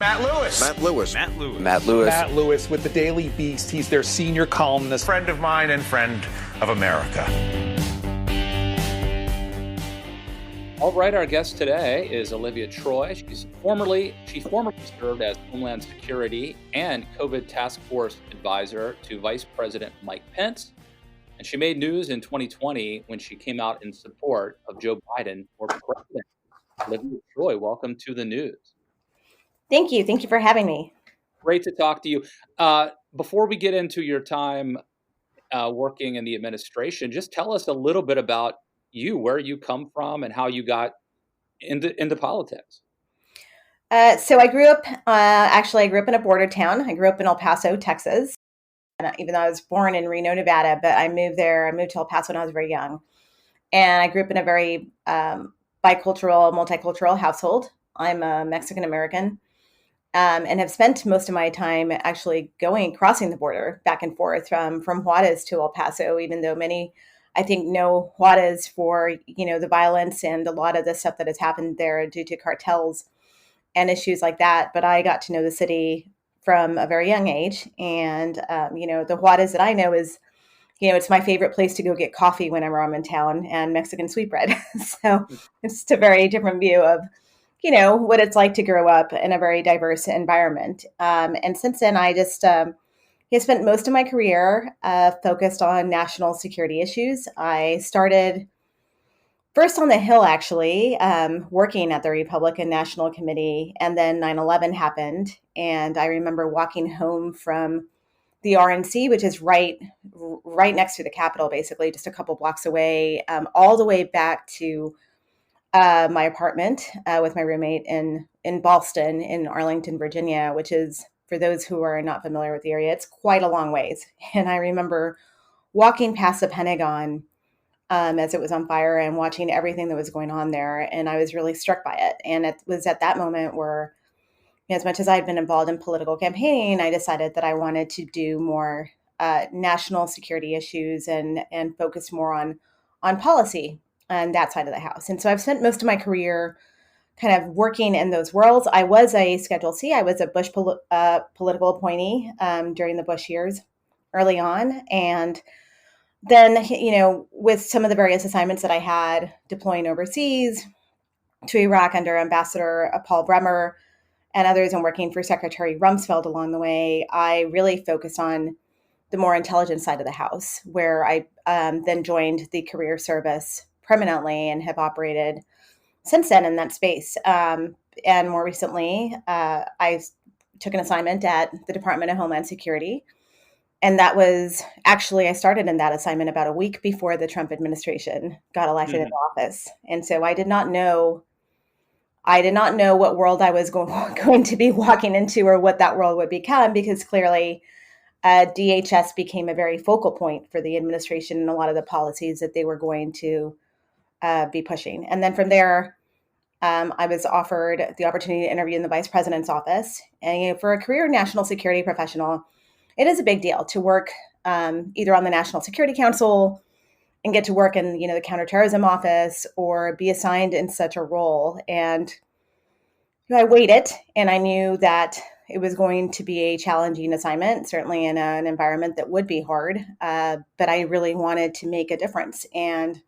Matt Lewis. Matt Lewis. Matt Lewis. Matt Lewis. Matt Lewis with the Daily Beast. He's their senior columnist. Friend of mine and friend of America. All right, our guest today is Olivia Troy. She formerly served as Homeland Security and COVID Task Force Advisor to Vice President Mike Pence. And she made news in 2020 when she came out in support of Joe Biden for president. Olivia Troy, welcome to the news. Thank you. Thank you for having me. Great to talk to you. Before we get into your time working in the administration, just tell us a little bit about you, where you come from, and how you got into politics. So I grew up, I grew up in a border town. I grew up in El Paso, Texas. And even though I was born in Reno, Nevada, but I moved to El Paso when I was very young. And I grew up in a very bicultural, multicultural household. I'm a Mexican-American. And have spent most of my time actually crossing the border back and forth from Juarez to El Paso, even though many, I think, know Juarez for, the violence and a lot of the stuff that has happened there due to cartels and issues like that. But I got to know the city from a very young age. And, the Juarez that I know is, it's my favorite place to go get coffee whenever I'm in town and Mexican sweetbread. So it's just a very different view of what it's like to grow up in a very diverse environment. And since then, I just spent most of my career focused on national security issues. I started first on the Hill, actually, working at the Republican National Committee, and then 9/11 happened. And I remember walking home from the RNC, which is right next to the Capitol, basically, just a couple blocks away, all the way back to my apartment with my roommate in Ballston in Arlington, Virginia, which is, for those who are not familiar with the area, it's quite a long ways. And I remember walking past the Pentagon as it was on fire and watching everything that was going on there. And I was really struck by it. And it was at that moment where, as much as I had been involved in political campaigning, I decided that I wanted to do more national security issues and focus more on policy on that side of the house. And so I've spent most of my career kind of working in those worlds. I was a Schedule C. I was a Bush political appointee during the Bush years early on. And then, with some of the various assignments that I had deploying overseas to Iraq under Ambassador Paul Bremer and others, and working for Secretary Rumsfeld along the way, I really focused on the more intelligence side of the house, where I then joined the career service permanently and have operated since then in that space. And more recently, I took an assignment at the Department of Homeland Security. And that was actually, I started in that assignment about a week before the Trump administration got elected into office. And so I did not know what world I was going to be walking into or what that world would become, because clearly DHS became a very focal point for the administration and a lot of the policies that they were going to be pushing. And then from there, I was offered the opportunity to interview in the vice president's office. And for a career national security professional, it is a big deal to work either on the National Security Council and get to work in the counterterrorism office, or be assigned in such a role. And I waited, and I knew that it was going to be a challenging assignment, certainly in an environment that would be hard. But I really wanted to make a difference and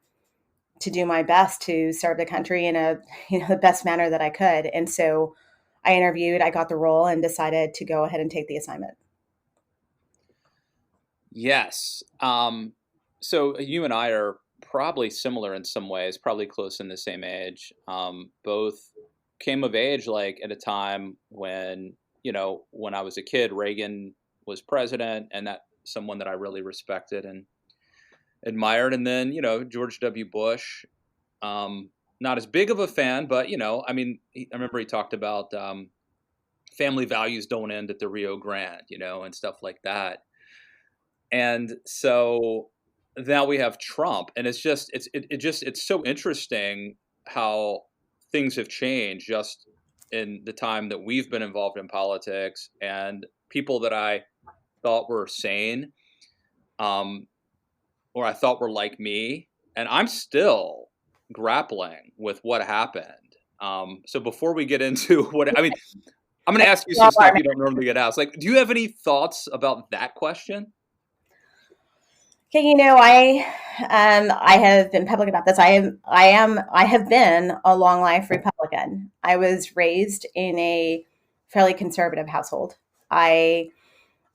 to do my best to serve the country in the best manner that I could. And so I interviewed, I got the role, and decided to go ahead and take the assignment. Yes. So you and I are probably similar in some ways, probably close in the same age. Both came of age like at a time when, when I was a kid, Reagan was president, and that someone that I really respected and admired. And then, George W. Bush, not as big of a fan, but, I remember he talked about family values don't end at the Rio Grande, and stuff like that. And so now we have Trump, and it's so interesting how things have changed just in the time that we've been involved in politics, and people that I thought were sane, or I thought were like me, and I'm still grappling with what happened. So before we get into I'm going to ask you some stuff you don't normally get asked. Like, do you have any thoughts about that question? Okay, I have been public about this. I have been a long life Republican. I was raised in a fairly conservative household. I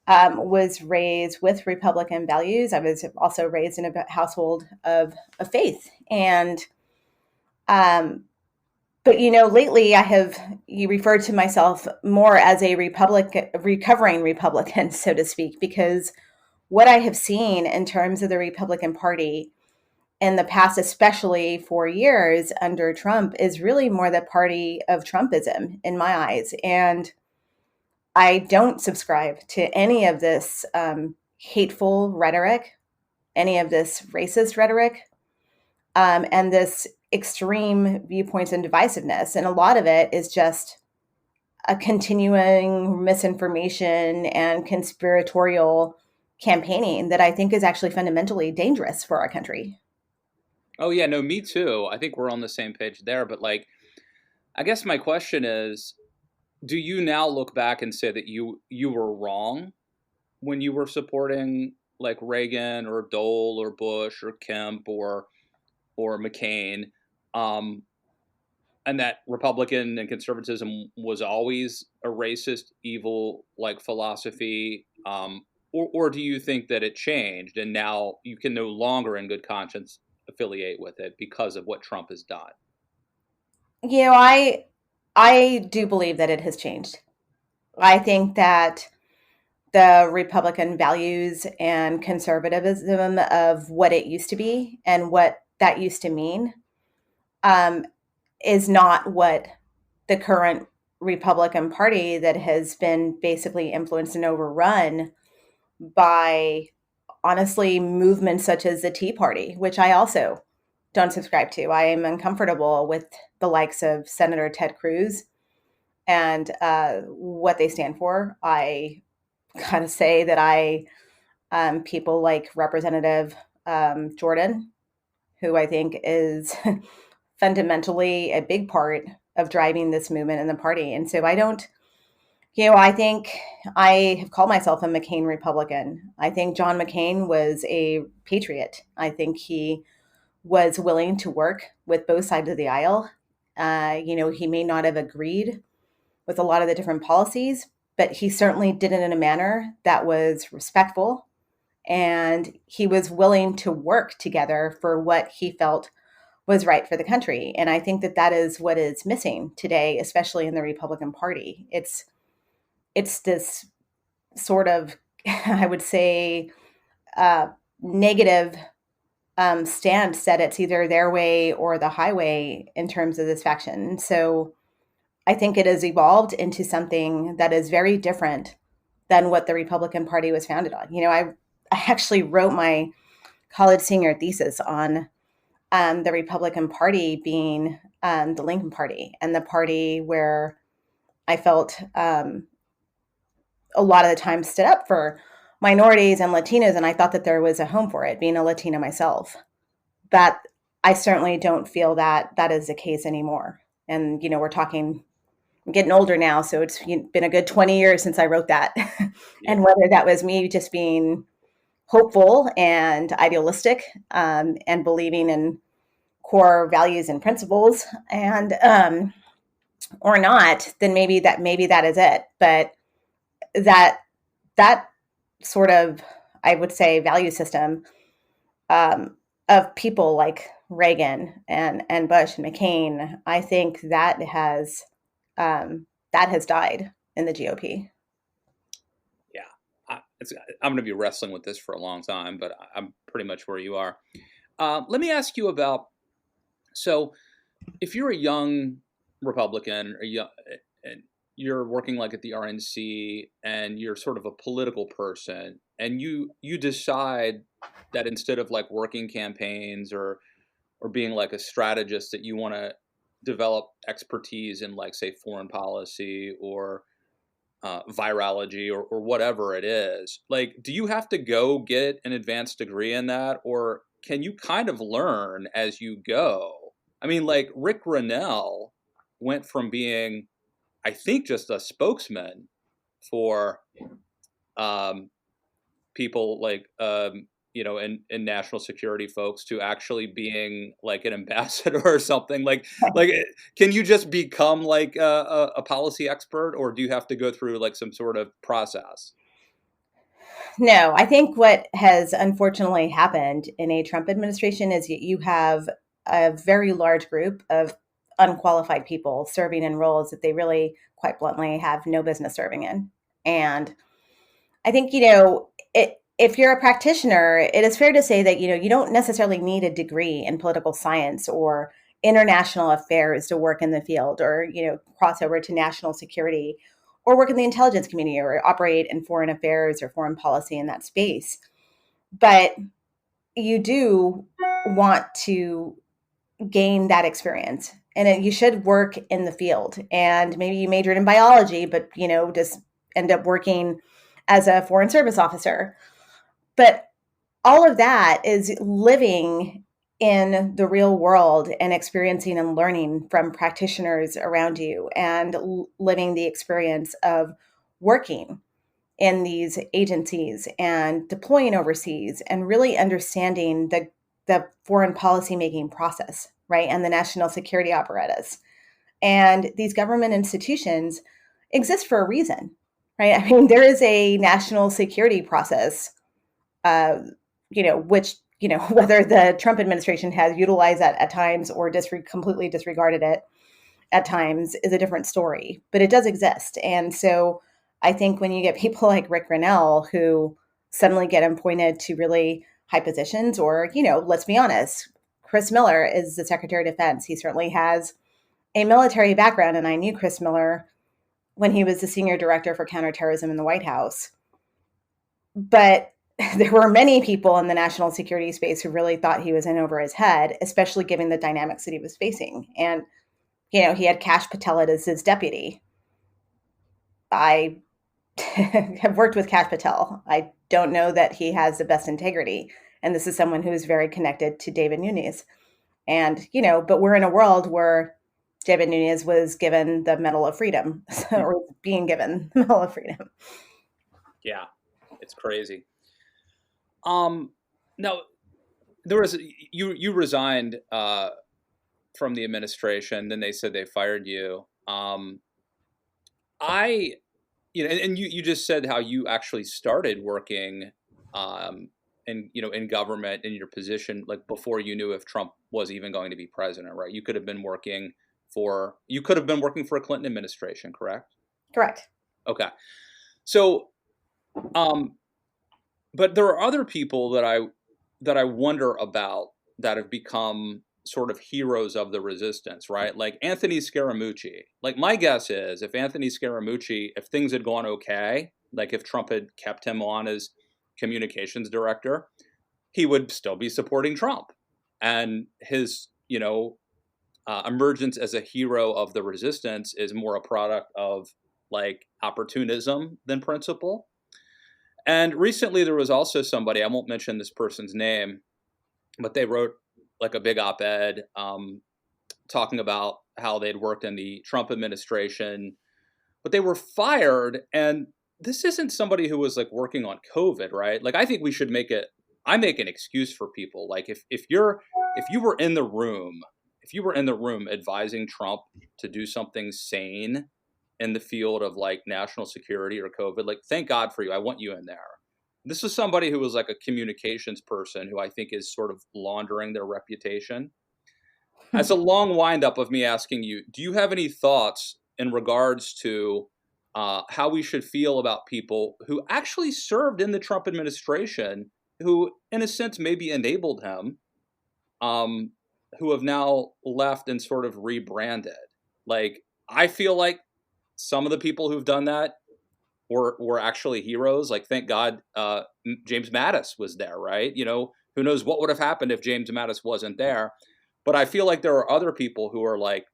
was raised with Republican values. I was also raised in a household of faith. And, but lately you referred to myself more as a recovering Republican, so to speak, because what I have seen in terms of the Republican Party in the past, especially 4 years under Trump, is really more the party of Trumpism in my eyes. And I don't subscribe to any of this hateful rhetoric, any of this racist rhetoric, and this extreme viewpoints and divisiveness. And a lot of it is just a continuing misinformation and conspiratorial campaigning that I think is actually fundamentally dangerous for our country. Oh, yeah, no, me too. I think we're on the same page there. But like, I guess my question is, do you now look back and say that you were wrong when you were supporting like Reagan or Dole or Bush or Kemp or McCain, and that Republican and conservatism was always a racist, evil like philosophy, or do you think that it changed and now you can no longer, in good conscience, affiliate with it because of what Trump has done? I do believe that it has changed. I think that the Republican values and conservatism of what it used to be and what that used to mean is not what the current Republican Party that has been basically influenced and overrun by, honestly, movements such as the Tea Party, which I also don't subscribe to. I am uncomfortable with the likes of Senator Ted Cruz and what they stand for. I gotta say that people like Representative Jordan, who I think is fundamentally a big part of driving this movement in the party. And so I think I have called myself a McCain Republican. I think John McCain was a patriot. I think he was willing to work with both sides of the aisle. He may not have agreed with a lot of the different policies, but he certainly did it in a manner that was respectful, and he was willing to work together for what he felt was right for the country. And I think that that is what is missing today, especially in the Republican Party. It's this sort of, I would say, negative stance that it's either their way or the highway in terms of this faction. So I think it has evolved into something that is very different than what the Republican Party was founded on. I actually wrote my college senior thesis on the Republican Party being the Lincoln Party, and the party where I felt a lot of the time stood up for minorities and Latinos, and I thought that there was a home for it, being a Latina myself. But I certainly don't feel that that is the case anymore. And, I'm getting older now, so it's been a good 20 years since I wrote that. And whether that was me just being hopeful and idealistic and believing in core values and principles and or not, then maybe that is it. But that sort of, I would say, value system of people like Reagan and Bush and McCain, I think that has died in the GOP. Yeah, I'm going to be wrestling with this for a long time, but I'm pretty much where you are. Let me ask you about, so if you're a young Republican and you're working like at the RNC and you're sort of a political person and you decide that instead of like working campaigns or being like a strategist, that you want to develop expertise in like, say, foreign policy or virology or whatever it is, like, do you have to go get an advanced degree in that, or can you kind of learn as you go? I mean, like Rick Grenell went from being I think, just a spokesman for people like, in national security folks, to actually being like an ambassador or something. Can you just become like a policy expert, or do you have to go through like some sort of process? No, I think what has unfortunately happened in a Trump administration is you have a very large group of unqualified people serving in roles that they really, quite bluntly, have no business serving in. And I think, if you're a practitioner, it is fair to say that, you don't necessarily need a degree in political science or international affairs to work in the field, or, cross over to national security, or work in the intelligence community, or operate in foreign affairs or foreign policy in that space. But you do want to gain that experience, and you should work in the field. And maybe you majored in biology, but, just end up working as a foreign service officer. But all of that is living in the real world and experiencing and learning from practitioners around you, and living the experience of working in these agencies and deploying overseas, and really understanding the foreign policy making process, right? And the national security apparatus. And these government institutions exist for a reason, right? I mean, there is a national security process, which, whether the Trump administration has utilized that at times or completely disregarded it at times is a different story, but it does exist. And so I think when you get people like Rick Grinnell who suddenly get appointed to really high positions, or, let's be honest, Chris Miller is the Secretary of Defense. He certainly has a military background, and I knew Chris Miller when he was the senior director for counterterrorism in the White House. But there were many people in the national security space who really thought he was in over his head, especially given the dynamics that he was facing. And, he had Kash Patel as his deputy. I have worked with Kash Patel. I don't know that he has the best integrity. And this is someone who is very connected to David Nunes. And, but we're in a world where David Nunes was given the Medal of Freedom, or being given the Medal of Freedom. Yeah, it's crazy. Now, there was you resigned from the administration. Then they said they fired you. And you just said how you actually started working in government, in your position, like before you knew if Trump was even going to be president, right? You could have been working for a Clinton administration, correct? Correct. Okay. So, but there are other people that I wonder about that have become sort of heroes of the resistance, right? Like Anthony Scaramucci. Like, my guess is if Anthony Scaramucci, if things had gone okay, like if Trump had kept him on as communications director, he would still be supporting Trump. And his, emergence as a hero of the resistance is more a product of like opportunism than principle. And recently there was also somebody, I won't mention this person's name, but they wrote like a big op-ed talking about how they'd worked in the Trump administration, but they were fired. And this isn't somebody who was like working on COVID, right? Like, I think we should make an excuse for people. Like if you were in the room advising Trump to do something sane in the field of like national security or COVID, like, thank God for you. I want you in there. This is somebody who was like a communications person who I think is sort of laundering their reputation. As a long windup of me asking you, do you have any thoughts in regards to how we should feel about people who actually served in the Trump administration, who in a sense maybe enabled him, who have now left and sort of rebranded? Like, I feel like some of the people who've done that were actually heroes. Like, thank God James Mattis was there, right? Who knows what would have happened if James Mattis wasn't there. But I feel like there are other people who are like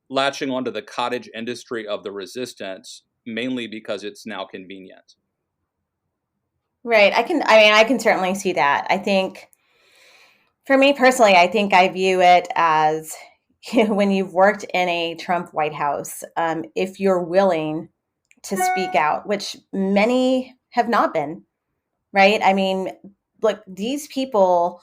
latching onto the cottage industry of the resistance, mainly because it's now convenient. Right. I can certainly see that. I think for me personally, I think I view it as, when you've worked in a Trump White House, if you're willing to speak out, which many have not been, right? I mean, look, these people,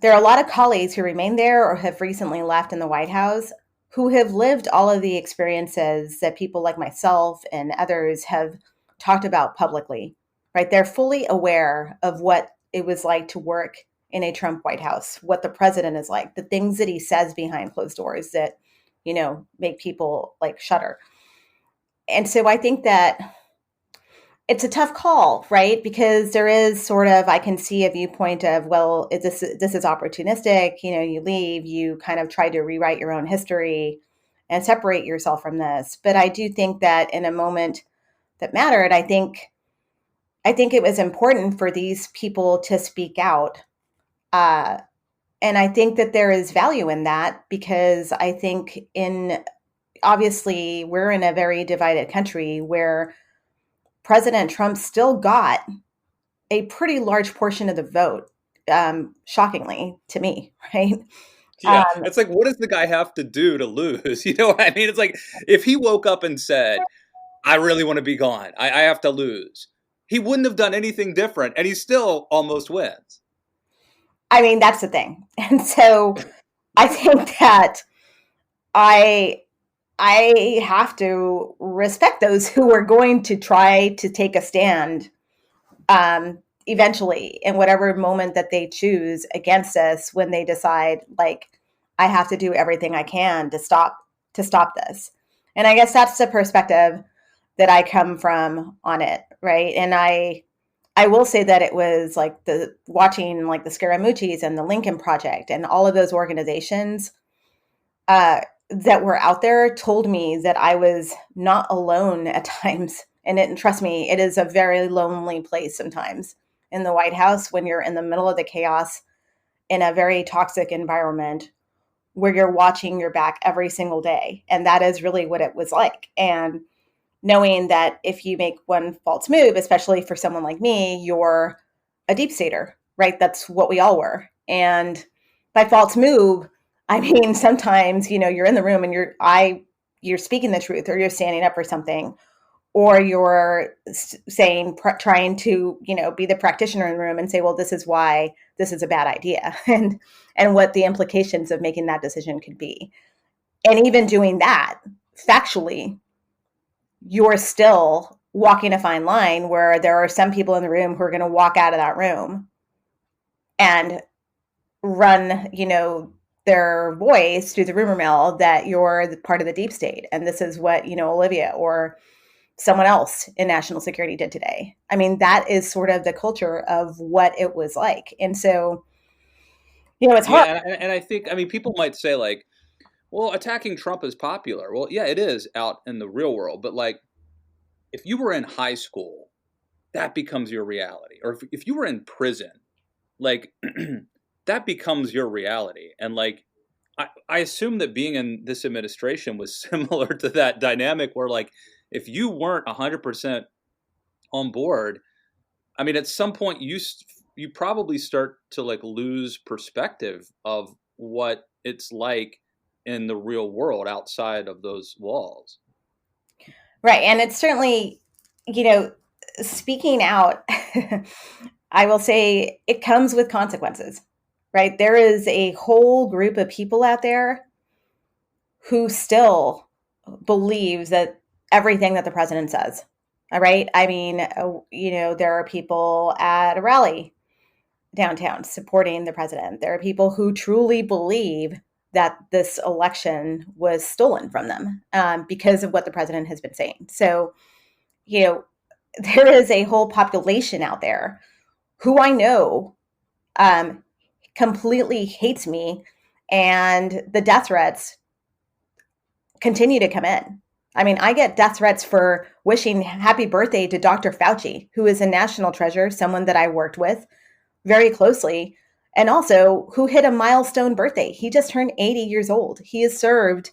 there are a lot of colleagues who remain there or have recently left in the White House who have lived all of the experiences that people like myself and others have talked about publicly, right? They're fully aware of what it was like to work in a Trump White House, what the president is like, the things that he says behind closed doors that, make people like shudder. And so I think that it's a tough call, right? Because there is sort of, I can see a viewpoint of, well, this is opportunistic. You leave, you kind of try to rewrite your own history and separate yourself from this. But I do think that in a moment that mattered, I think it was important for these people to speak out. And I think that there is value in that, because I think obviously we're in a very divided country where President Trump still got a pretty large portion of the vote, shockingly to me, right? Yeah, it's like, what does the guy have to do to lose? You know what I mean? It's like, if he woke up and said, I really want to be gone, I have to lose, he wouldn't have done anything different, and he still almost wins. I mean, that's the thing. And so I think that I have to respect those who are going to try to take a stand eventually in whatever moment that they choose against us, when they decide, like, I have to do everything I can to stop this. And I guess that's the perspective that I come from on it, right? And I will say that it was like watching like the Scaramucci's and the Lincoln Project and all of those organizations that were out there told me that I was not alone at times. And trust me, it is a very lonely place sometimes in the White House when you're in the middle of the chaos in a very toxic environment where you're watching your back every single day. And that is really what it was like. And knowing that if you make one false move, especially for someone like me, you're a deep stater, right? That's what we all were. And by false move, I mean, sometimes, you're in the room and you're speaking the truth, or you're standing up for something, or you're trying to, be the practitioner in the room and say, well, this is why this is a bad idea, and what the implications of making that decision could be. And even doing that factually, you're still walking a fine line where there are some people in the room who are going to walk out of that room and run, their voice through the rumor mill that you're part of the deep state. And this is what, Olivia or someone else in national security did today. I mean, that is sort of the culture of what it was like. And so, it's hard. Yeah, and I think, people might say, like, well, attacking Trump is popular. Well, yeah, it is out in the real world. But, like, if you were in high school, that becomes your reality. Or if you were in prison, like, that becomes your reality. And, like, I assume that being in this administration was similar to that dynamic where, like, if you weren't 100% on board, at some point you probably start to, like, lose perspective of what it's like in the real world outside of those walls. Right. And it's certainly, speaking out, I will say it comes with consequences, right? There is a whole group of people out there who still believes that everything that the president says. All right. There are people at a rally downtown supporting the president. There are people who truly believe that this election was stolen from them because of what the president has been saying. So, there is a whole population out there who I know completely hates me, and the death threats continue to come in. I get death threats for wishing happy birthday to Dr. Fauci, who is a national treasure, someone that I worked with very closely, and also who hit a milestone birthday. He just turned 80 years old. He has served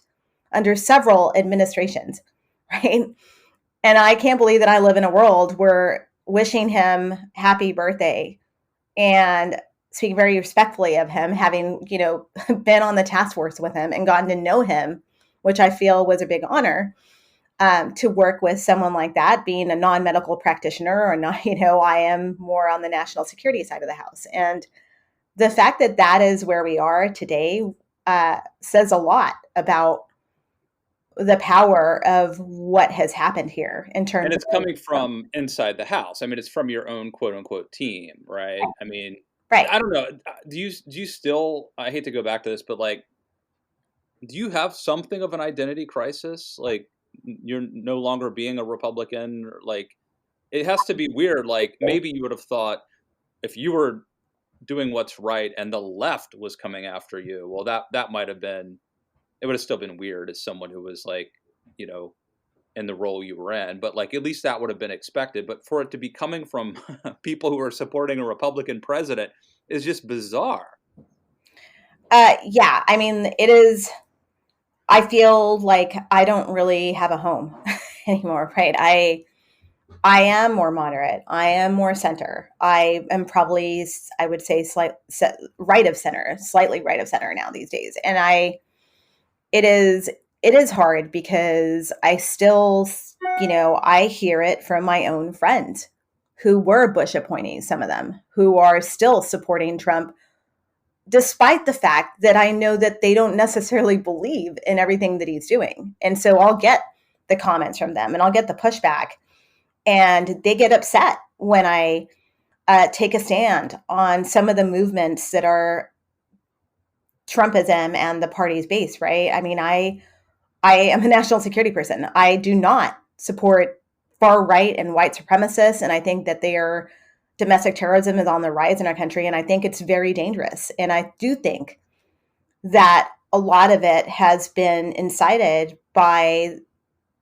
under several administrations, right? And I can't believe that I live in a world where wishing him happy birthday and speak very respectfully of him, having, been on the task force with him and gotten to know him, which I feel was a big honor, to work with someone like that, being a non-medical practitioner or not, I am more on the national security side of the house. And the fact that that is where we are today says a lot about the power of what has happened here in terms And it's of coming from inside the house. I mean, it's from your own quote unquote team, right? I mean, right. I don't know. Do you still, I hate to go back to this, but like, do you have something of an identity crisis? Like, you're no longer being a Republican? Like, it has to be weird. Like, maybe you would have thought if you were doing what's right and the left was coming after you, well, that might have been, it would have still been weird as someone who was like, in the role you were in, but like, at least that would have been expected. But for it to be coming from people who are supporting a Republican president is just bizarre. Yeah, I mean, it is. I feel like I don't really have a home anymore, right? I am more moderate. I am more center. I am probably, I would say, right of center, slightly right of center now these days. And it is hard because I still, I hear it from my own friends who were Bush appointees, some of them who are still supporting Trump, despite the fact that I know that they don't necessarily believe in everything that he's doing. And so I'll get the comments from them and I'll get the pushback, and they get upset when I take a stand on some of the movements that are Trumpism and the party's base, right? I mean, I am a national security person. I do not support far right and white supremacists, and I think that domestic terrorism is on the rise in our country, and I think it's very dangerous. And I do think that a lot of it has been incited by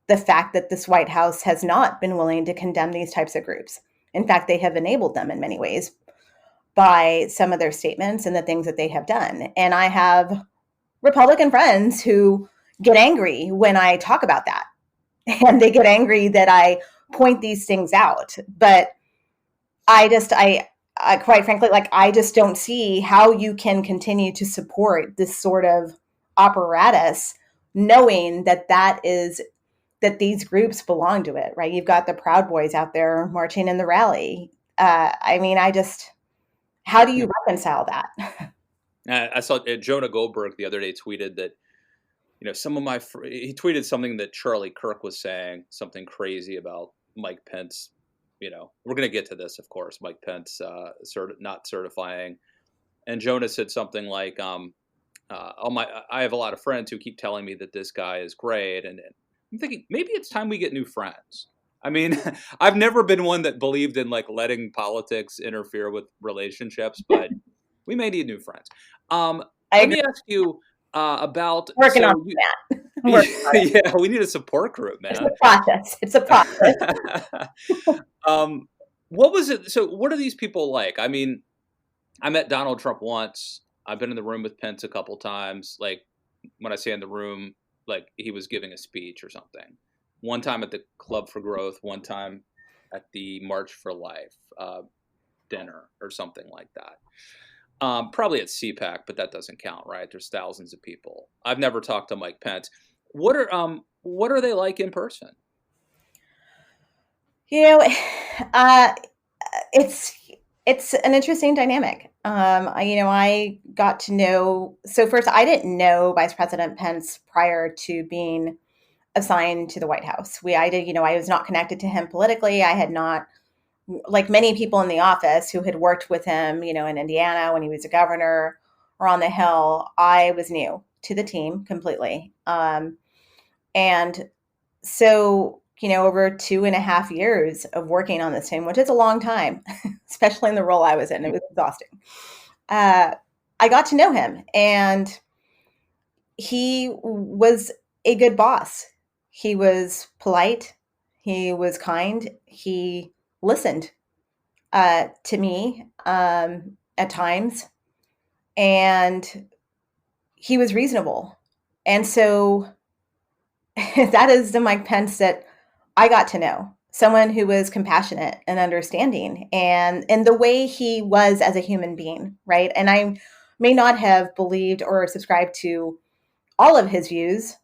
the fact that this White House has not been willing to condemn these types of groups. In fact, they have enabled them in many ways by some of their statements and the things that they have done. And I have Republican friends who get angry when I talk about that. And they get angry that I point these things out. But I quite frankly, like, I just don't see how you can continue to support this sort of apparatus, knowing that these groups belong to it, right? You've got the Proud Boys out there marching in the rally. I mean, how do you reconcile that? I saw Jonah Goldberg the other day tweeted that, he tweeted something that Charlie Kirk was saying, something crazy about Mike Pence. We're going to get to this, of course, Mike Pence not certifying. And Jonah said something like, I have a lot of friends who keep telling me that this guy is great. And I'm thinking, maybe it's time we get new friends. I mean, I've never been one that believed in like letting politics interfere with relationships, but we may need new friends. Let me ask you about working on that. Yeah, we need a support group, man. It's a process. What was it? So what are these people like? I mean, I met Donald Trump once. I've been in the room with Pence a couple times. Like, when I say in the room, like he was giving a speech or something. One time at the Club for Growth, one time at the March for Life dinner or something like that. Probably at CPAC, but that doesn't count, right? There's thousands of people. I've never talked to Mike Pence. What are they like in person? It's an interesting dynamic. I got to know. So first, I didn't know Vice President Pence prior to being assigned to the White House. I was not connected to him politically. I had not, like many people in the office who had worked with him, in Indiana when he was a governor or on the Hill. I was new to the team completely. And so, over 2.5 years of working on this team, which is a long time, especially in the role I was in, it was exhausting. I got to know him, and he was a good boss. He was polite. He was kind. He listened to me at times, and he was reasonable. And so that is the Mike Pence that I got to know. someone who was compassionate and understanding, and the way he was as a human being, right? And I may not have believed or subscribed to all of his views,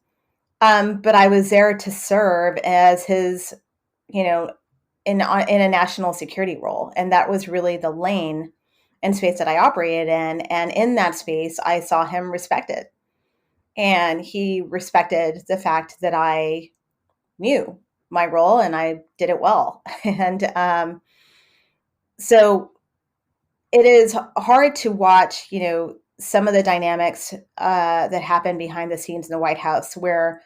but I was there to serve as his, in a national security role, and that was really the lane and space that I operated in. And in that space, I saw him respected, and he respected the fact that I knew my role and I did it well. And so it is hard to watch, some of the dynamics that happen behind the scenes in the White House, where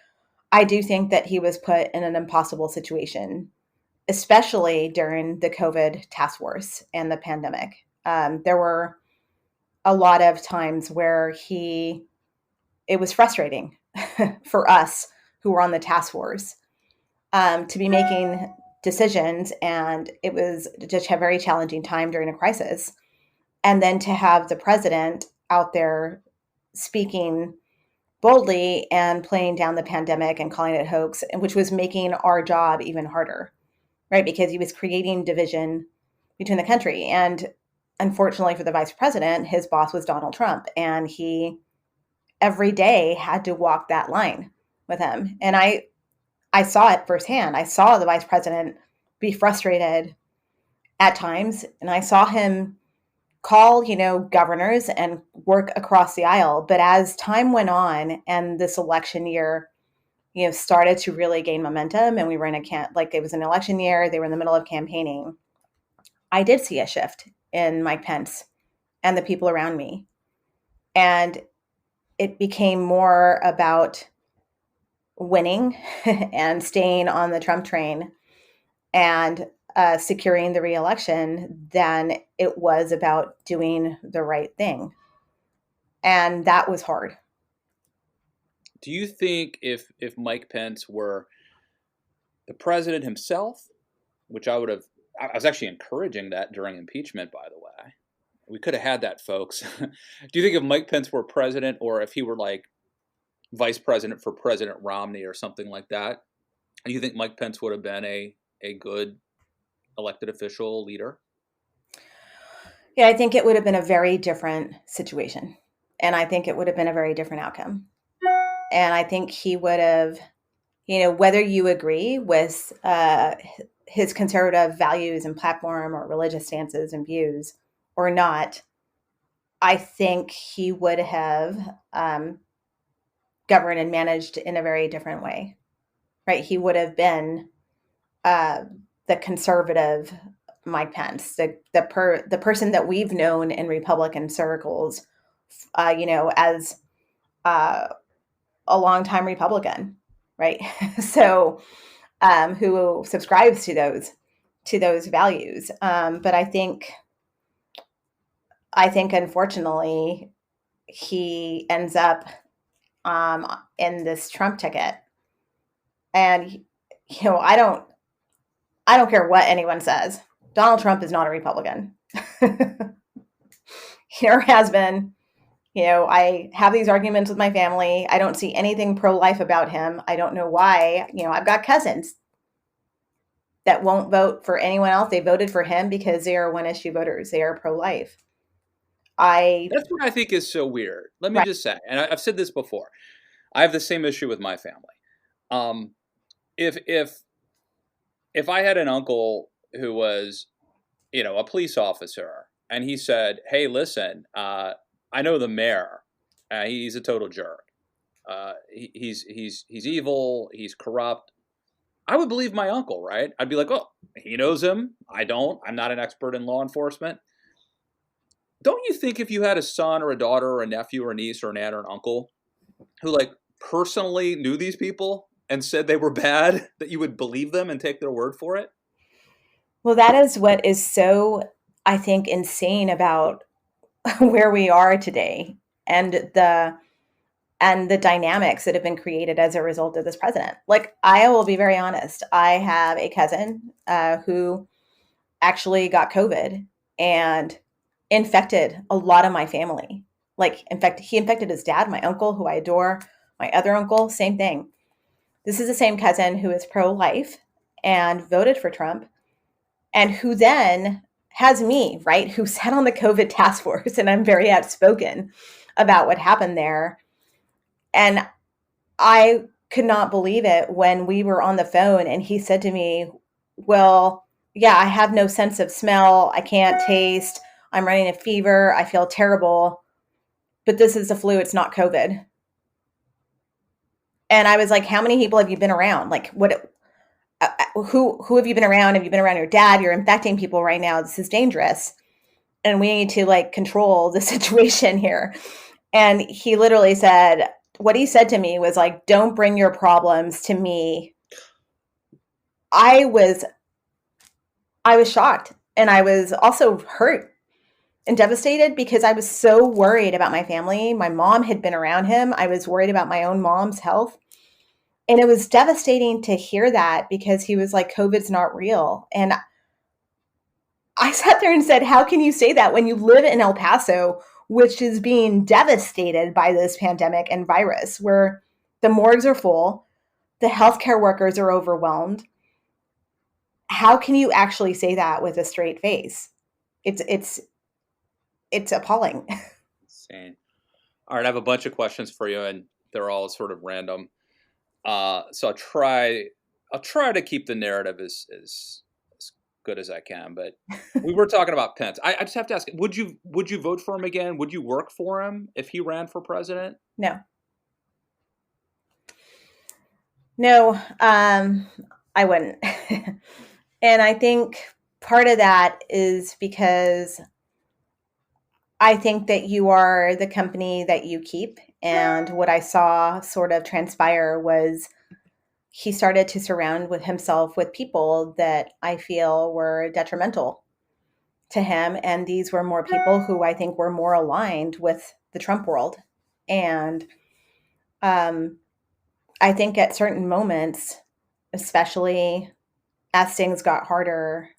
I do think that he was put in an impossible situation, especially during the COVID task force and the pandemic. There were a lot of times where it was frustrating for us who were on the task force to be making decisions. And it was just a very challenging time during a crisis. And then to have the president out there speaking boldly and playing down the pandemic and calling it hoax, which was making our job even harder, right? Because he was creating division between the country. And unfortunately for the vice president, his boss was Donald Trump. And he every day had to walk that line with him. And I saw it firsthand. I saw the vice president be frustrated at times, and I saw him call, governors and work across the aisle. But as time went on and this election year, started to really gain momentum, and we were in it was an election year, they were in the middle of campaigning, I did see a shift in Mike Pence and the people around me. And it became more about winning and staying on the Trump train and securing the reelection than it was about doing the right thing. And that was hard. Do you think if Mike Pence were the president himself, which I was actually encouraging that during impeachment, by the way, we could have had that, folks. Do you think if Mike Pence were president, or if he were like vice president for President Romney or something like that, do you think Mike Pence would have been a good elected official leader? Yeah, I think it would have been a very different situation. And I think it would have been a very different outcome. And I think he would have, whether you agree with his conservative values and platform or religious stances and views or not, I think he would have governed and managed in a very different way, right? He would have been the conservative Mike Pence, the person that we've known in Republican circles, as a longtime Republican, right? So, who subscribes to those values. But I think unfortunately he ends up in this Trump ticket, and I don't care what anyone says. Donald Trump is not a Republican. He never has been. I have these arguments with my family. I don't see anything pro-life about him. I don't know why. I've got cousins that won't vote for anyone else. They voted for him because they are one-issue voters. They are pro-life. That's what I think is so weird. Let me just say, and I've said this before, I have the same issue with my family. If I had an uncle who was, a police officer, and he said, "Hey, listen, I know the mayor. He's a total jerk. He's evil. He's corrupt." I would believe my uncle, right? I'd be like, "Oh, he knows him. I don't. I'm not an expert in law enforcement." Don't you think if you had a son or a daughter or a nephew or a niece or an aunt or an uncle who personally knew these people and said they were bad, that you would believe them and take their word for it? Well, that is what is so, I think, insane about where we are today and the dynamics that have been created as a result of this president. I will be very honest. I have a cousin who actually got COVID and infected a lot of my family. In fact, he infected his dad, my uncle, who I adore, my other uncle, same thing. This is the same cousin who is pro-life and voted for Trump, and who then has me, right, who sat on the COVID task force, and I'm very outspoken about what happened there. And I could not believe it when we were on the phone and he said to me, well, yeah, I have no sense of smell. I can't taste. I'm running a fever. I feel terrible. But this is the flu. It's not COVID. And I was like, how many people have you been around? Like, who have you been around? Have you been around your dad? You're infecting people right now. This is dangerous. And we need to like control the situation here. And he literally said, what he said to me was like, don't bring your problems to me. I was shocked. And I was also hurt and devastated because I was so worried about my family. My mom had been around him. I was worried about my own mom's health. And it was devastating to hear that because he was like, COVID's not real. And I sat there and said, how can you say that when you live in El Paso, which is being devastated by this pandemic and virus, where the morgues are full, the healthcare workers are overwhelmed? How can you actually say that with a straight face? It's appalling. Insane. All right, I have a bunch of questions for you, and they're all sort of random. So I'll try to keep the narrative as good as I can. But we were talking about Pence. I just have to ask: would you vote for him again? Would you work for him if he ran for president? No. No, I wouldn't. And I think part of that is because I think that you are the company that you keep. And what I saw sort of transpire was he started to surround himself with people that I feel were detrimental to him. And these were more people who I think were more aligned with the Trump world. And I think at certain moments, especially as things got harder,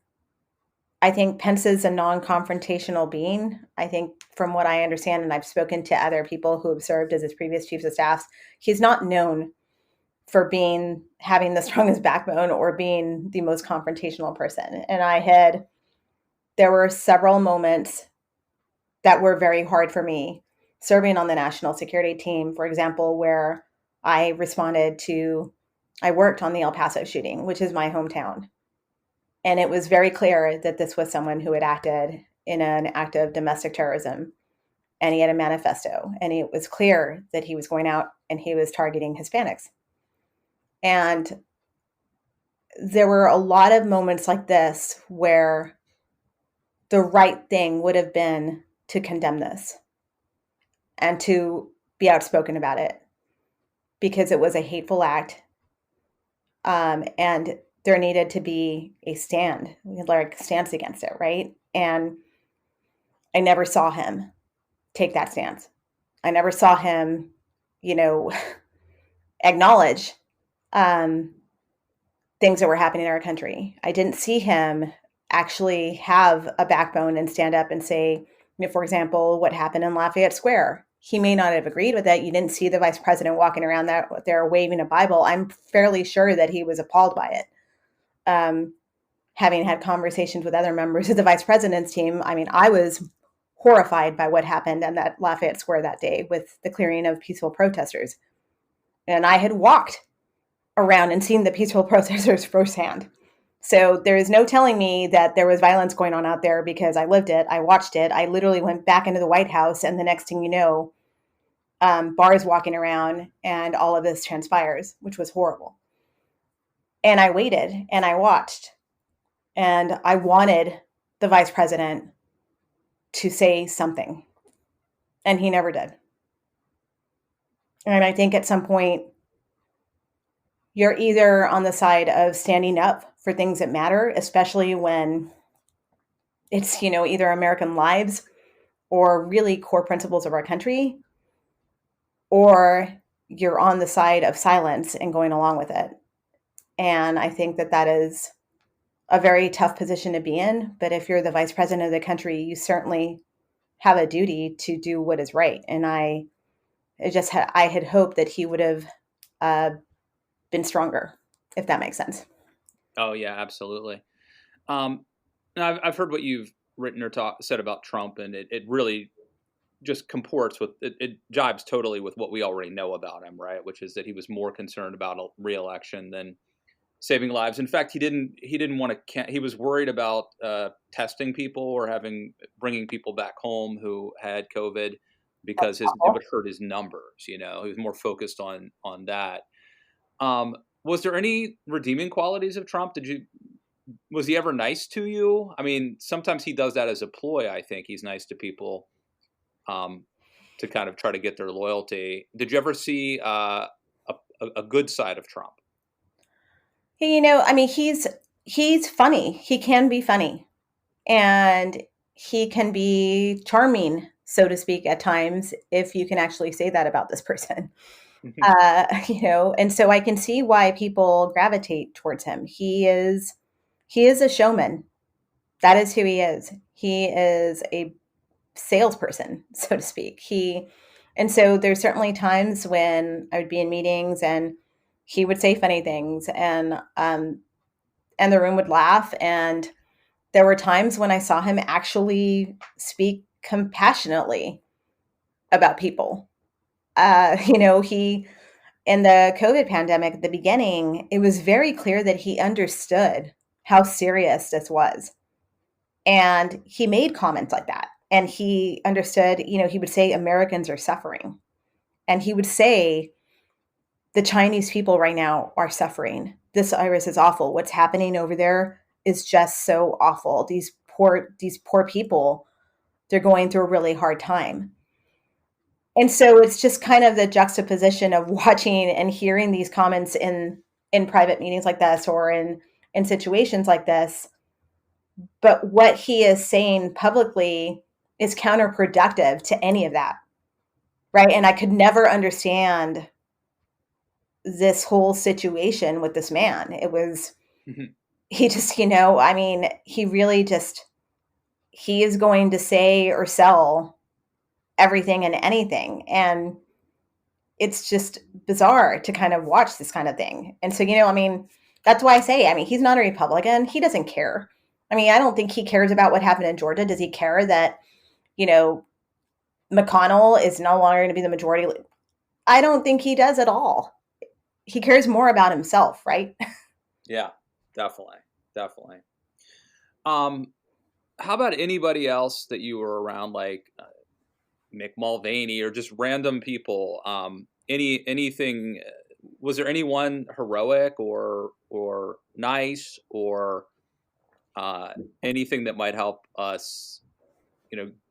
I think Pence is a non-confrontational being. I think from what I understand, and I've spoken to other people who have served as his previous chiefs of staff, he's not known for having the strongest backbone or being the most confrontational person. And there were several moments that were very hard for me serving on the national security team, for example, where I worked on the El Paso shooting, which is my hometown. And it was very clear that this was someone who had acted in an act of domestic terrorism. And he had a manifesto. And it was clear that he was going out and he was targeting Hispanics. And there were a lot of moments like this where the right thing would have been to condemn this and to be outspoken about it because it was a hateful act. And there needed to be a stance against it, right? And I never saw him take that stance. I never saw him, acknowledge things that were happening in our country. I didn't see him actually have a backbone and stand up and say, for example, what happened in Lafayette Square. He may not have agreed with it. You didn't see the vice president walking around there waving a Bible. I'm fairly sure that he was appalled by it. Having had conversations with other members of the vice president's team, I was horrified by what happened in that Lafayette Square that day with the clearing of peaceful protesters. And I had walked around and seen the peaceful protesters firsthand. So there is no telling me that there was violence going on out there because I lived it. I watched it. I literally went back into the White House, and the next thing you know, bars walking around and all of this transpires, which was horrible. And I waited and I watched, and I wanted the vice president to say something, and he never did. And I think at some point, you're either on the side of standing up for things that matter, especially when it's, either American lives or really core principles of our country, or you're on the side of silence and going along with it. And I think that is a very tough position to be in. But if you're the vice president of the country, you certainly have a duty to do what is right. And I had hoped that he would have been stronger, if that makes sense. Oh yeah, absolutely. And I've heard what you've written or said about Trump, and it really just comports with it jibes totally with what we already know about him, right? Which is that he was more concerned about a re-election than saving lives. In fact, he didn't want to. He was worried about testing people or bringing people back home who had COVID because it would hurt his numbers. He was more focused on that. Was there any redeeming qualities of Trump? Was he ever nice to you? I mean, sometimes he does that as a ploy. I think he's nice to people to kind of try to get their loyalty. Did you ever see a good side of Trump? I mean, he's funny. He can be funny, and he can be charming, so to speak, at times, if you can actually say that about this person. And so I can see why people gravitate towards him. He is a showman. That is who he is. He is a salesperson, so to speak. And so there's certainly times when I would be in meetings and he would say funny things, and the room would laugh. And there were times when I saw him actually speak compassionately about people. He in the COVID pandemic at the beginning, it was very clear that he understood how serious this was. And he made comments like that. And he understood, he would say Americans are suffering. And he would say the Chinese people right now are suffering. This virus is awful. What's happening over there is just so awful. These poor people, they're going through a really hard time. And so it's just kind of the juxtaposition of watching and hearing these comments in private meetings like this, or in situations like this. But what he is saying publicly is counterproductive to any of that, right? And I could never understand this whole situation with this man. It was, he just, I mean, he really just, he is going to say or sell everything and anything. And it's just bizarre to kind of watch this kind of thing. And so, I mean, that's why I say, I mean, he's not a Republican. He doesn't care. I mean, I don't think he cares about what happened in Georgia. Does he care that, McConnell is no longer going to be the majority? I don't think he does at all. He cares more about himself, right? Yeah, definitely. How about anybody else that you were around, like Mick Mulvaney, or just random people? Anything? Was there anyone heroic or nice, or anything that might help us,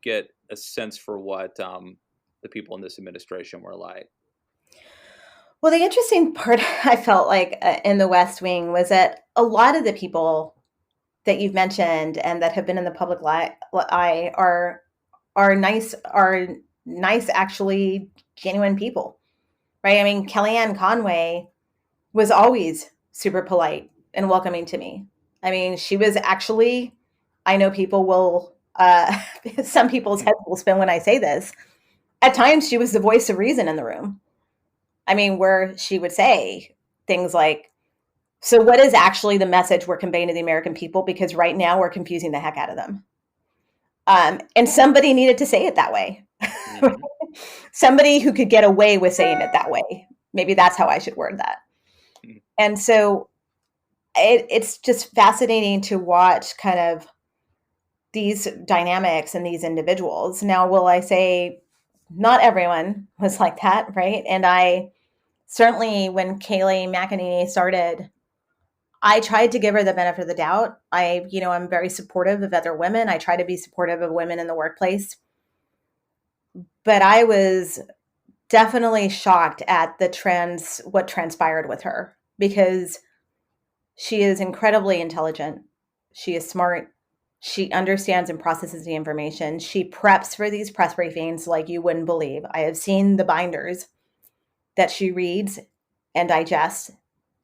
get a sense for what the people in this administration were like? Well, the interesting part I felt like in the West Wing was that a lot of the people that you've mentioned and that have been in the public eye are nice, actually genuine people, right? I mean, Kellyanne Conway was always super polite and welcoming to me. I mean, she was actually, I know people will, some people's heads will spin when I say this. At times, she was the voice of reason in the room. I mean, where she would say things like, so what is actually the message we're conveying to the American people? Because right now we're confusing the heck out of them. And somebody needed to say it that way. Mm-hmm. Somebody who could get away with saying it that way. Maybe that's how I should word that. Mm-hmm. And so it's just fascinating to watch kind of these dynamics and these individuals. Now, will I say not everyone was like that, right? And I certainly, when Kayleigh McEnany started, I tried to give her the benefit of the doubt. I'm very supportive of other women. I try to be supportive of women in the workplace. But I was definitely shocked at what transpired with her, because she is incredibly intelligent. She is smart. She understands and processes the information. She preps for these press briefings like you wouldn't believe. I have seen the binders that she reads and digests.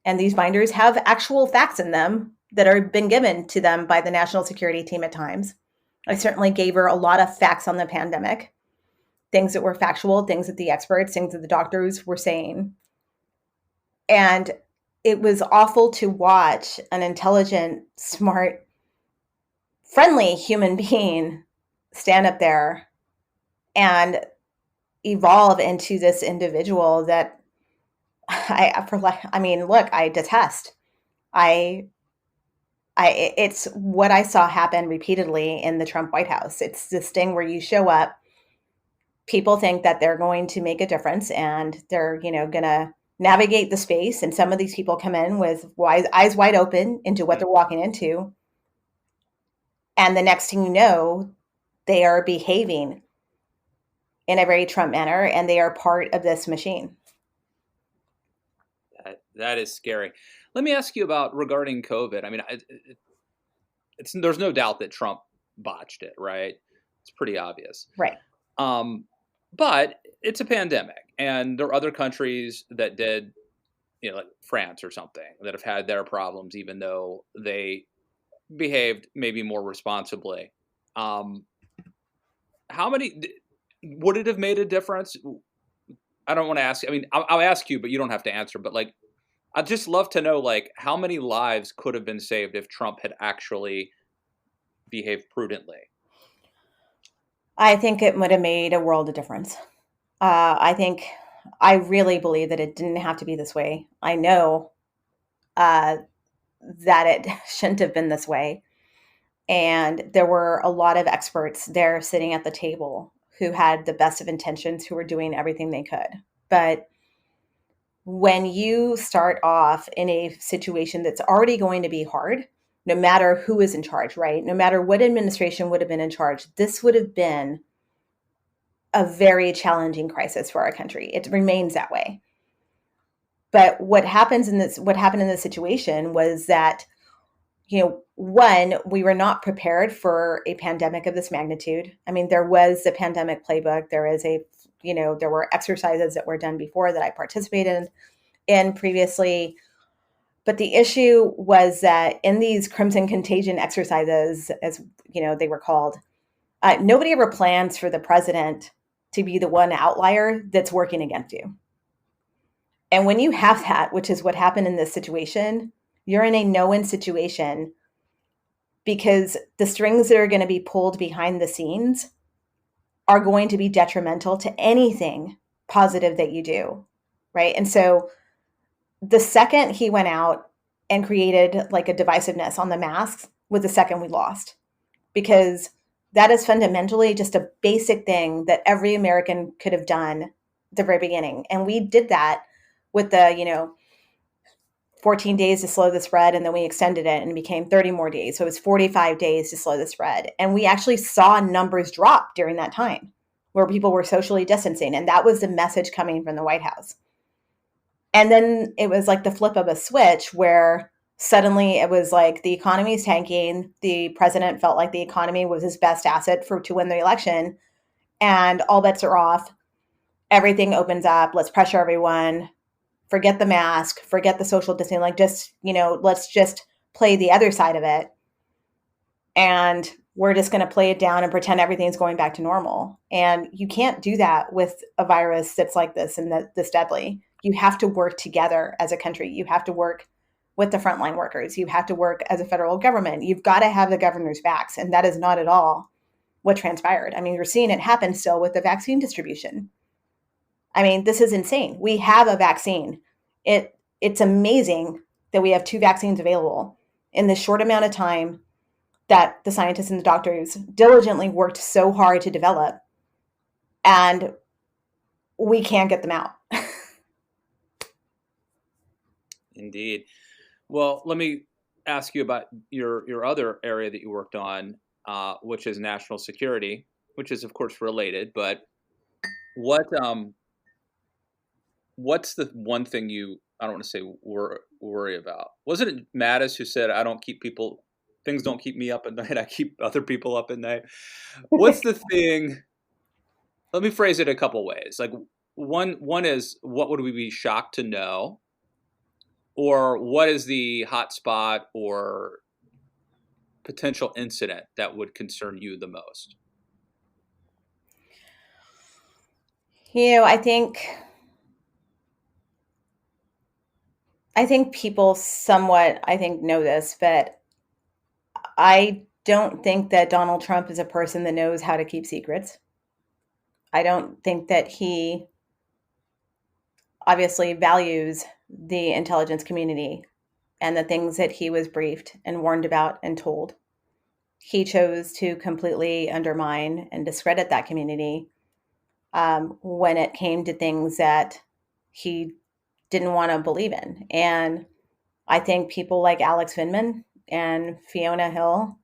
And these binders have actual facts in them that are been given to them by the national security team at times. I certainly gave her a lot of facts on the pandemic, things that were factual, things that the experts, things that the doctors were saying. And it was awful to watch an intelligent, smart, friendly human being stand up there and evolve into this individual that I detest. It's what I saw happen repeatedly in the Trump White House. It's this thing where you show up, people think that they're going to make a difference and they're, going to navigate the space. And some of these people come in with eyes wide open into what they're walking into. And the next thing you know, they are behaving in a very Trump manner, and they are part of this machine. That is scary. Let me ask you about regarding COVID. I mean, there's no doubt that Trump botched it, right? It's pretty obvious. Right. But it's a pandemic, and there are other countries that did, like France or something, that have had their problems, even though they behaved maybe more responsibly. How many would it have made a difference? I don't want to ask. I mean, I'll ask you, but you don't have to answer. But I'd just love to know, how many lives could have been saved if Trump had actually behaved prudently? I think it would have made a world of difference. I really believe that it didn't have to be this way. I know that it shouldn't have been this way. And there were a lot of experts there sitting at the table who had the best of intentions, who were doing everything they could. But when you start off in a situation that's already going to be hard, no matter who is in charge, right? No matter what administration would have been in charge, this would have been a very challenging crisis for our country. It remains that way. But what happened in this situation was that, one, we were not prepared for a pandemic of this magnitude. I mean, there was a pandemic playbook. There were exercises that were done before that I participated in previously. But the issue was that in these Crimson Contagion exercises, as they were called, nobody ever plans for the president to be the one outlier that's working against you. And when you have that, which is what happened in this situation, you're in a no-win situation, because the strings that are going to be pulled behind the scenes are going to be detrimental to anything positive that you do, right? And so the second he went out and created a divisiveness on the masks was the second we lost, because that is fundamentally just a basic thing that every American could have done at the very beginning. And we did that with the, 14 days to slow the spread, and then we extended it and it became 30 more days. So it was 45 days to slow the spread. And we actually saw numbers drop during that time where people were socially distancing. And that was the message coming from the White House. And then it was like the flip of a switch where suddenly it was like the economy is tanking. The president felt like the economy was his best asset to win the election, and all bets are off. Everything opens up. Let's pressure everyone. Forget the mask. Forget the social distancing. Let's just play the other side of it. And we're just going to play it down and pretend everything's going back to normal. And you can't do that with a virus that's like this and this deadly. You have to work together as a country. You have to work with the frontline workers. You have to work as a federal government. You've got to have the governor's backs. And that is not at all what transpired. I mean, you're seeing it happen still with the vaccine distribution. I mean, this is insane. We have a vaccine. It's amazing that we have 2 vaccines available in this short amount of time that the scientists and the doctors diligently worked so hard to develop, and we can't get them out. Indeed. Well, let me ask you about your other area that you worked on, which is national security, which is of course related. But what's the one thing I don't want to say worry about? Wasn't it Mattis who said, things don't keep me up at night, I keep other people up at night? What's the thing? Let me phrase it a couple ways. One is, what would we be shocked to know? Or what is the hot spot or potential incident that would concern you the most? I think people somewhat, know this, but I don't think that Donald Trump is a person that knows how to keep secrets. I don't think that he obviously values the intelligence community and the things that he was briefed and warned about and told. He chose to completely undermine and discredit that community when it came to things that he didn't want to believe in. And I think people like Alex Vindman and Fiona Hill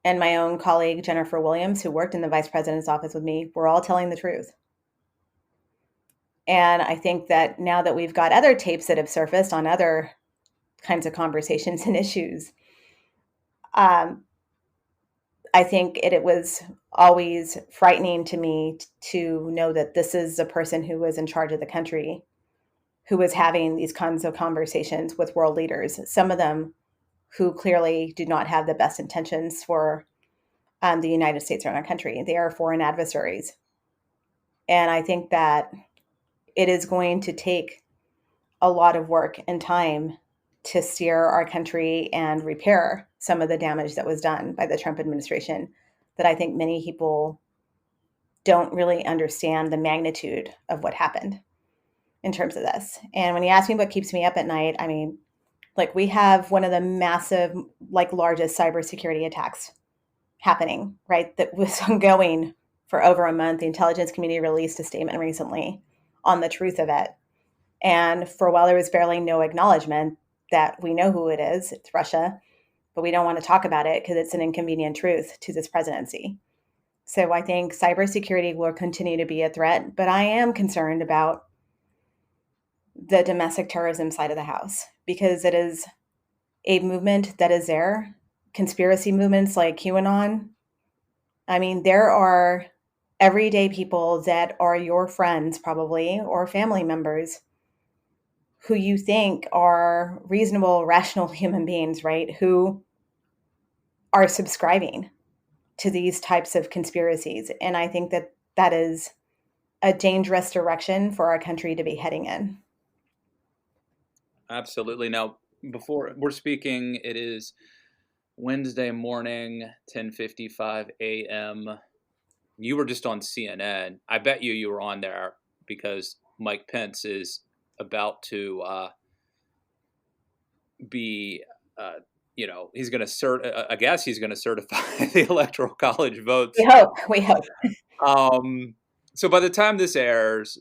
and my own colleague, Jennifer Williams, who worked in the vice president's office with me, were all telling the truth. And I think that now that we've got other tapes that have surfaced on other kinds of conversations and issues, I think it was always frightening to me to know that this is a person who was in charge of the country, who was having these kinds of conversations with world leaders, some of them who clearly do not have the best intentions for the United States or our country. They are foreign adversaries. And I think that it is going to take a lot of work and time to steer our country and repair some of the damage that was done by the Trump administration, that I think many people don't really understand the magnitude of what happened in terms of this. And when you ask me what keeps me up at night, I mean, like, we have one of the massive, largest cybersecurity attacks happening, right? That was ongoing for over a month. The intelligence community released a statement recently on the truth of it. And for a while, there was barely no acknowledgement that we know who it is. It's Russia, but we don't want to talk about it because it's an inconvenient truth to this presidency. So I think cybersecurity will continue to be a threat, but I am concerned about the domestic terrorism side of the house, because it is a movement that is there. Conspiracy movements like QAnon. I mean, there are everyday people that are your friends probably, or family members, who you think are reasonable, rational human beings, right? Who are subscribing to these types of conspiracies. And I think that that is a dangerous direction for our country to be heading in. Absolutely. Now, before we're speaking, it is Wednesday morning, 10:55 a.m. You were just on CNN. I bet you were on there because Mike Pence is about to be, he's going to I guess he's going to certify the Electoral College votes. We hope. So by the time this airs,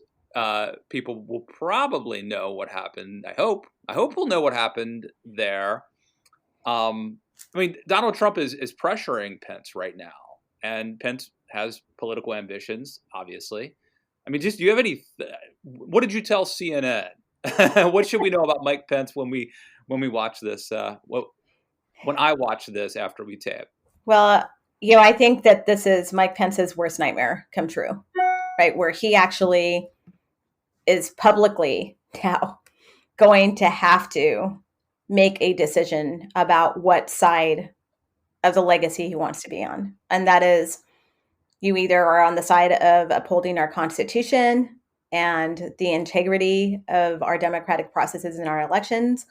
people will probably know what happened. I hope we'll know what happened there. I mean, Donald Trump is pressuring Pence right now, and Pence has political ambitions, obviously. I mean, do you have any? What did you tell CNN? What should we know about Mike Pence when we watch this? When I watch this after we tape? Well, I think that this is Mike Pence's worst nightmare come true, right? Where he actually is publicly now going to have to make a decision about what side of the legacy he wants to be on. And that is, you either are on the side of upholding our Constitution and the integrity of our democratic processes in our elections,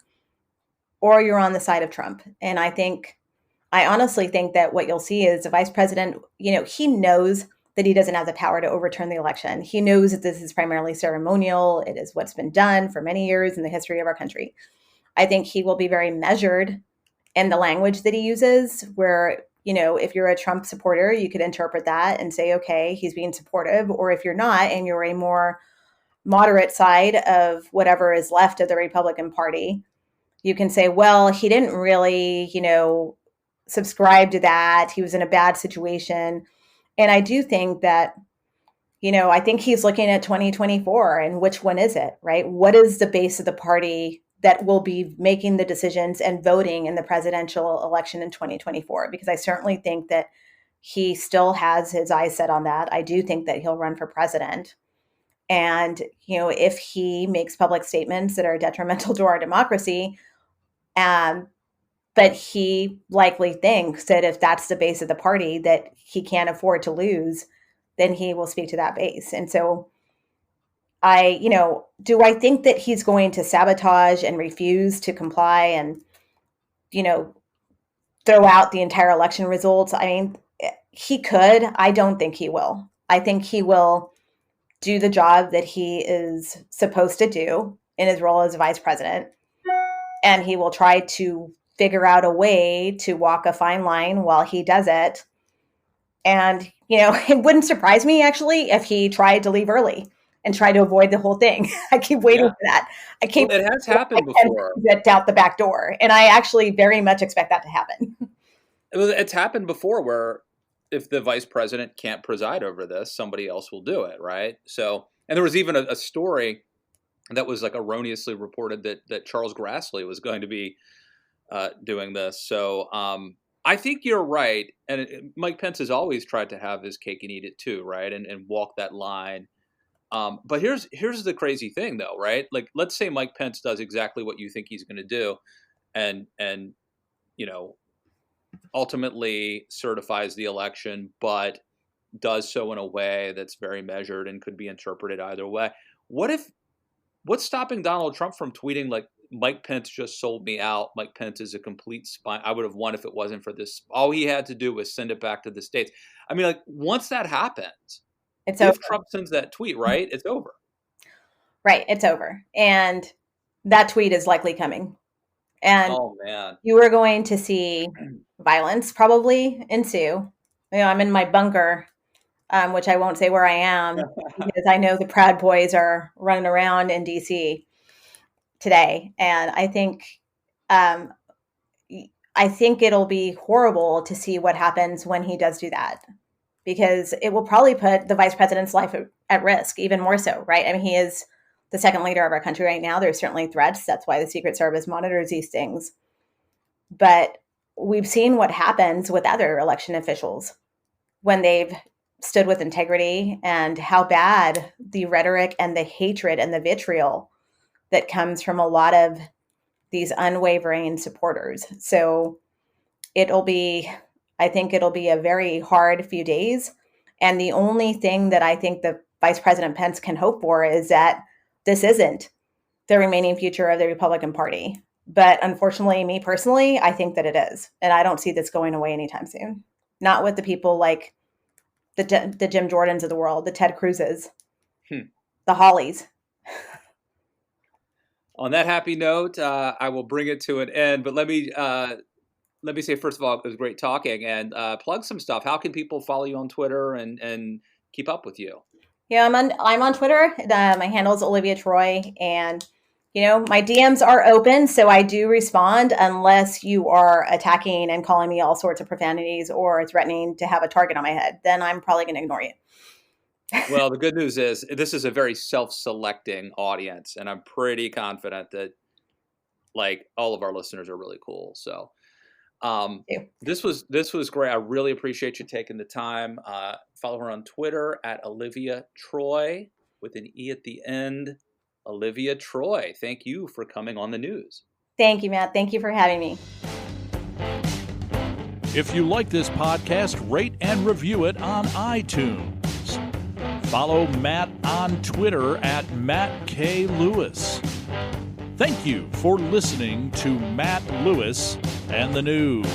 or you're on the side of Trump. And I honestly think that what you'll see is the vice president, he knows that he doesn't have the power to overturn the election. He knows that this is primarily ceremonial. It is what's been done for many years in the history of our country. I think he will be very measured in the language that he uses, where, if you're a Trump supporter, you could interpret that and say, okay, he's being supportive. Or if you're not, and you're a more moderate side of whatever is left of the Republican Party, you can say, well, he didn't really, subscribe to that. He was in a bad situation. And I do think that, I think he's looking at 2024 and which one is it, right? What is the base of the party that will be making the decisions and voting in the presidential election in 2024? Because I certainly think that he still has his eyes set on that. I do think that he'll run for president. And, if he makes public statements that are detrimental to our democracy, but he likely thinks that if that's the base of the party that he can't afford to lose, then he will speak to that base. And so do I think that he's going to sabotage and refuse to comply and, throw out the entire election results? I mean, he could. I don't think he will. I think he will do the job that he is supposed to do in his role as vice president. And he will try to figure out a way to walk a fine line while he does it. And, it wouldn't surprise me, actually, if he tried to leave early and try to avoid the whole thing. I keep waiting for that. It has happened before. Get out the back door. And I actually very much expect that to happen. It's happened before where if the vice president can't preside over this, somebody else will do it, right? So, and there was even a story that was like erroneously reported that Charles Grassley was going to be doing this. So I think you're right. And Mike Pence has always tried to have his cake and eat it too, right? And walk that line. But here's the crazy thing, though, right? Like, let's say Mike Pence does exactly what you think he's going to do, and ultimately certifies the election, but does so in a way that's very measured and could be interpreted either way. What's stopping Donald Trump from tweeting like, Mike Pence just sold me out. Mike Pence is a complete spy. I would have won if it wasn't for this. All he had to do was send it back to the states. I mean, like, once that happens, if over. Trump sends that tweet, right, it's over. Right, it's over. And that tweet is likely coming. And oh, man. You are going to see violence probably ensue. I'm in my bunker, which I won't say where I am because I know the Proud Boys are running around in D.C. today. And I think it'll be horrible to see what happens when he does do that, because it will probably put the vice president's life at risk, even more so, right? I mean, he is the second leader of our country right now. There's certainly threats. That's why the Secret Service monitors these things. But we've seen what happens with other election officials when they've stood with integrity, and how bad the rhetoric and the hatred and the vitriol that comes from a lot of these unwavering supporters. So I think it'll be a very hard few days. And the only thing that I think the Vice President Pence can hope for is that this isn't the remaining future of the Republican Party. But unfortunately, me personally, I think that it is. And I don't see this going away anytime soon. Not with the people like the Jim Jordans of the world, the Ted Cruzes, the Hollies. On that happy note, I will bring it to an end. But let me say, first of all, it was great talking, and plug some stuff. How can people follow you on Twitter and keep up with you? Yeah, I'm on Twitter. My handle is Olivia Troy, and my DMs are open, so I do respond unless you are attacking and calling me all sorts of profanities or threatening to have a target on my head. Then I'm probably going to ignore you. Well, the good news is this is a very self-selecting audience, and I'm pretty confident that like all of our listeners are really cool. So this was great. I really appreciate you taking the time. Follow her on Twitter at Olivia Troy with an E at the end. Olivia Troy, thank you for coming on the news. Thank you, Matt. Thank you for having me. If you like this podcast, rate and review it on iTunes. Follow Matt on Twitter at Matt K. Lewis. Thank you for listening to Matt Lewis and the News.